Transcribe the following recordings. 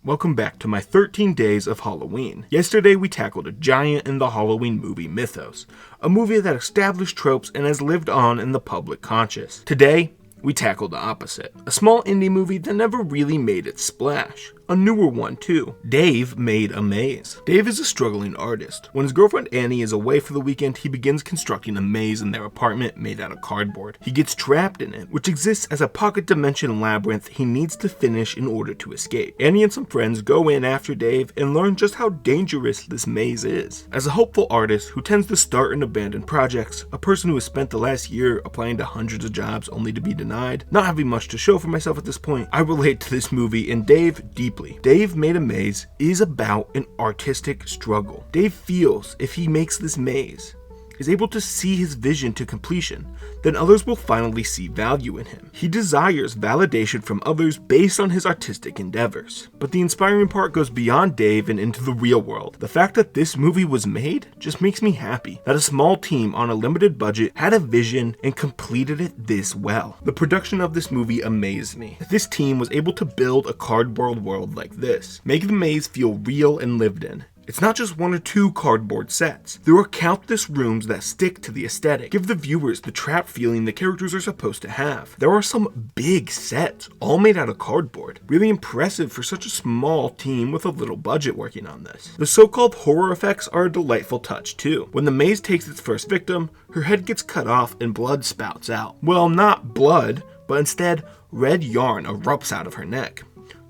Welcome back to my 13 days of Halloween. Yesterday we tackled a giant in the Halloween movie mythos, a movie that established tropes and has lived on in the public conscious. Today, we tackled the opposite, a small indie movie that never really made its splash. A newer one too. Dave made a maze. Dave is a struggling artist. When his girlfriend Annie is away for the weekend, he begins constructing a maze in their apartment made out of cardboard. He gets trapped in it, which exists as a pocket dimension labyrinth he needs to finish in order to escape. Annie and some friends go in after Dave and learn just how dangerous this maze is. As a hopeful artist who tends to start and abandon projects, a person who has spent the last year applying to hundreds of jobs only to be denied, not having much to show for myself at this point, I relate to this movie and Dave deeply. Dave Made a Maze is about an artistic struggle. Dave feels if he makes this maze, is able to see his vision to completion, then others will finally see value in him. He desires validation from others based on his artistic endeavors. But the inspiring part goes beyond Dave and into the real world. The fact that this movie was made just makes me happy that a small team on a limited budget had a vision and completed it this well. The production of this movie amazed me. This team was able to build a cardboard world like this, make the maze feel real and lived in. It's not just one or two cardboard sets. There are countless rooms that stick to the aesthetic, give the viewers the trapped feeling the characters are supposed to have. There are some big sets, all made out of cardboard. Really impressive for such a small team with a little budget working on this. The so-called horror effects are a delightful touch too. When the maze takes its first victim, her head gets cut off and blood spouts out. Well, not blood, but instead red yarn erupts out of her neck.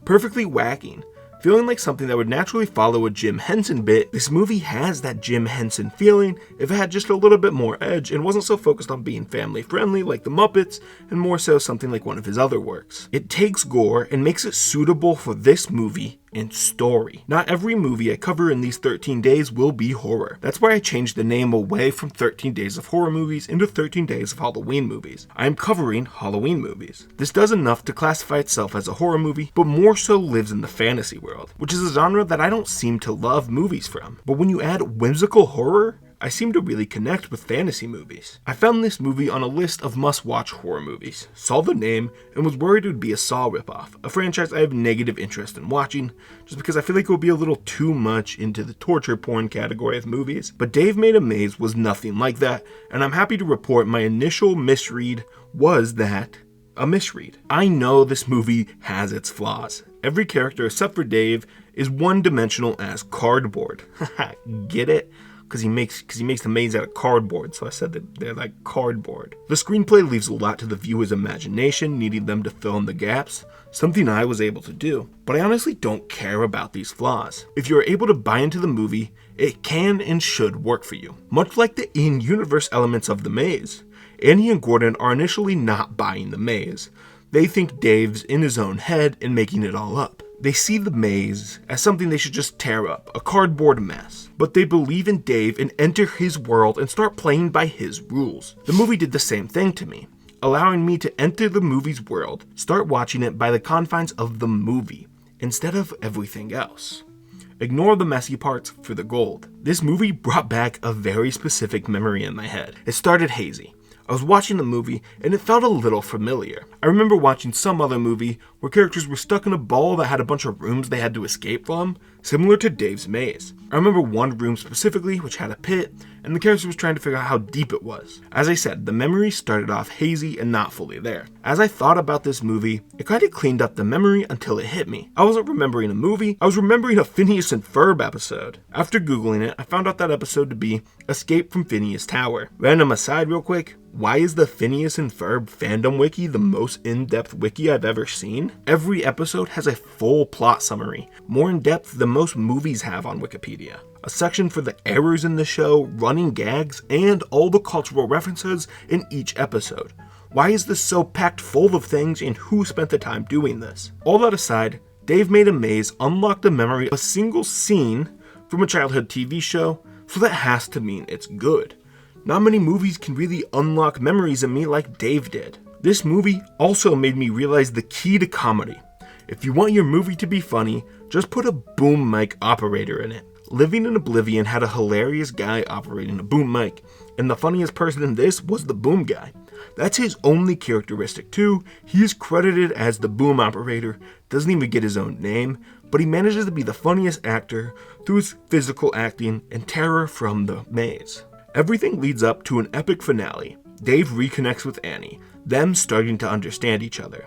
Perfectly whacking. Feeling like something that would naturally follow a Jim Henson bit, this movie has that Jim Henson feeling if it had just a little bit more edge and wasn't so focused on being family friendly like the Muppets and more so something like one of his other works. It takes gore and makes it suitable for this movie and story. Not every movie I cover in these 13 days will be horror. That's why I changed the name away from 13 Days of Horror Movies into 13 Days of Halloween Movies. I am covering Halloween movies. This does enough to classify itself as a horror movie, but more so lives in the fantasy world, which is a genre that I don't seem to love movies from. But when you add whimsical horror, I seem to really connect with fantasy movies. I found this movie on a list of must-watch horror movies, saw the name, and was worried it would be a Saw ripoff, a franchise I have negative interest in watching, just because I feel like it would be a little too much into the torture porn category of movies. But Dave Made a Maze was nothing like that, and I'm happy to report my initial misread was that a misread. I know this movie has its flaws. Every character except for Dave is one-dimensional as cardboard. Get it? Because he makes the maze out of cardboard, so I said that they're like cardboard. The screenplay leaves a lot to the viewer's imagination, needing them to fill in the gaps, something I was able to do. But I honestly don't care about these flaws. If you're able to buy into the movie, it can and should work for you. Much like the in-universe elements of the maze. Annie and Gordon are initially not buying the maze. They think Dave's in his own head and making it all up. They see the maze as something they should just tear up, a cardboard mess. But they believe in Dave and enter his world and start playing by his rules. The movie did the same thing to me, allowing me to enter the movie's world, start watching it by the confines of the movie, instead of everything else. Ignore the messy parts for the gold. This movie brought back a very specific memory in my head. It started hazy. I was watching the movie and it felt a little familiar. I remember watching some other movie where characters were stuck in a ball that had a bunch of rooms they had to escape from, similar to Dave's maze. I remember one room specifically which had a pit, and the character was trying to figure out how deep it was. As I said, the memory started off hazy and not fully there. As I thought about this movie, it kind of cleaned up the memory until it hit me. I wasn't remembering a movie, I was remembering a Phineas and Ferb episode. After Googling it, I found out that episode to be Escape from Phineas Tower. Random aside real quick, why is the Phineas and Ferb fandom wiki the most in-depth wiki I've ever seen? Every episode has a full plot summary, more in-depth than most movies have on Wikipedia. A section for the errors in the show, running gags, and all the cultural references in each episode. Why is this so packed full of things and who spent the time doing this? All that aside, Dave Made a Maze unlocked the memory of a single scene from a childhood TV show, so that has to mean it's good. Not many movies can really unlock memories in me like Dave did. This movie also made me realize the key to comedy. If you want your movie to be funny, just put a boom mic operator in it. Living in Oblivion had a hilarious guy operating a boom mic, and the funniest person in this was the boom guy. That's his only characteristic too. He is credited as the boom operator, doesn't even get his own name, but he manages to be the funniest actor through his physical acting and terror from the maze. Everything leads up to an epic finale. Dave reconnects with Annie, them starting to understand each other,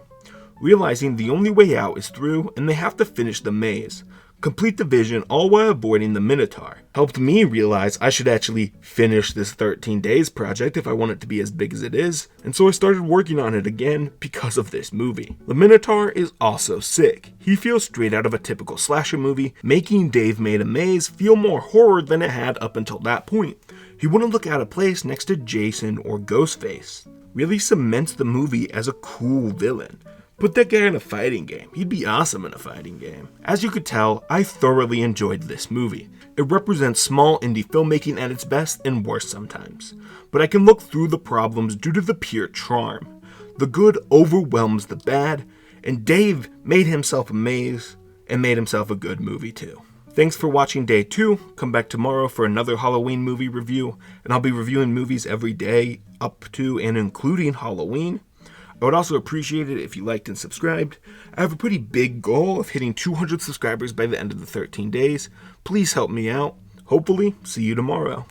realizing the only way out is through and they have to finish the maze, complete the vision, all while avoiding the Minotaur. Helped me realize I should actually finish this 13 days project if I want it to be as big as it is, and so I started working on it again because of this movie. The Minotaur is also sick. He feels straight out of a typical slasher movie, making Dave Made a Maze feel more horror than it had up until that point. He wouldn't look out of place next to Jason or Ghostface. Really cements the movie as a cool villain. Put that guy in a fighting game. He'd be awesome in a fighting game. As you could tell, I thoroughly enjoyed this movie. It represents small indie filmmaking at its best and worst sometimes. But I can look through the problems due to the pure charm. The good overwhelms the bad, and Dave made himself a maze and made himself a good movie too. Thanks for watching day 2. Come back tomorrow for another Halloween movie review, and I'll be reviewing movies every day up to and including Halloween. I would also appreciate it if you liked and subscribed. I have a pretty big goal of hitting 200 subscribers by the end of the 13 days. Please help me out. Hopefully, see you tomorrow.